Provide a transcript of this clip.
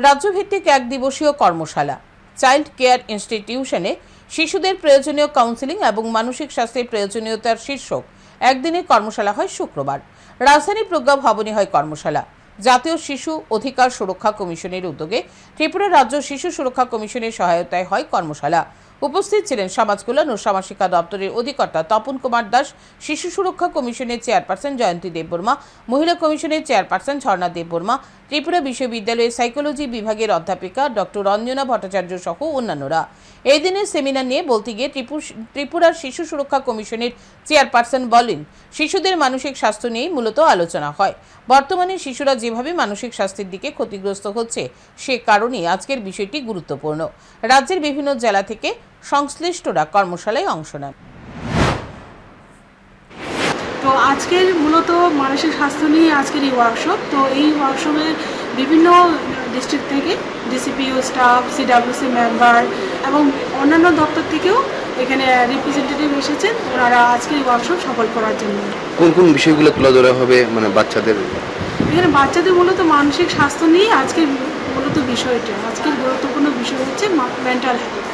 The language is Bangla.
রাজ্যভিত্তিক এক দিবসীয় কর্মশালা চাইল্ড কেয়ার ইনস্টিটিউশনে শিশুদের প্রয়োজনীয় কাউন্সেলিং এবং মানসিক স্বাস্থ্যের প্রয়োজনীয়তার শীর্ষক একদিনের কর্মশালা হয় শুক্রবার। রাজধানী প্রজ্ঞা ভবনে হয় কর্মশালা। জাতীয় শিশু অধিকার সুরক্ষা কমিশনের উদ্যোগে ত্রিপুরা রাজ্য শিশু সুরক্ষা কমিশনের সহায়তায় হয় কর্মশালা। উপস্থিত ছিলেন সমাজ কল্যাণ ও সমাজশিক্ষা দপ্তরের অধিকর্তা তপন কুমার দাস, শিশু সুরক্ষা কমিশনের চেয়ারপারসন জয়ন্তী দেববর্মা, মহিলা কমিশনের চেয়ারপারসন ঝর্ণা দেববর্মা, ত্রিপুরা বিশ্ববিদ্যালয়ের সাইকোলজি বিভাগের অধ্যাপিকা ডক্টর রঞ্জনা ভট্টাচার্য সহ অন্যান্যরা। এই দিনের সেমিনার নিয়ে বলতে গিয়ে ত্রিপুরার শিশু সুরক্ষা কমিশনের চেয়ারপারসন বলেন, শিশুদের মানসিক স্বাস্থ্য নিয়েই মূলত আলোচনা হয়। বর্তমানে শিশুরা যেভাবে মানসিক স্বাস্থ্যের দিকে ক্ষতিগ্রস্ত হচ্ছে সে কারণেই আজকের বিষয়টি গুরুত্বপূর্ণ। রাজ্যের বিভিন্ন জেলা থেকে সংশ্লিষ্টরা কর্মশালায় অংশ নেন। তো আজকের মূলত মানসিক স্বাস্থ্য নিয়ে আজকের এই ওয়ার্কশপ। তো এই ওয়ার্কশপে বিভিন্ন ডিস্ট্রিক্ট থেকে ডিসিপিও স্টাফ, সিডাব্লিউসি মেম্বার এবং অন্যান্য দপ্তর থেকেও এখানে রিপ্রেজেন্টেটিভ এসেছেন। ওনারা আজকের এই ওয়ার্কশপ সফল করার জন্য কোন কোন বিষয়গুলো তুলে ধরা হবে, মানে বাচ্চাদের এখানে বাচ্চাদের মূলত মানসিক স্বাস্থ্য নিয়ে আজকের মূলত বিষয়টা, আজকের গুরুত্বপূর্ণ বিষয় হচ্ছে মেন্টাল হেলথ।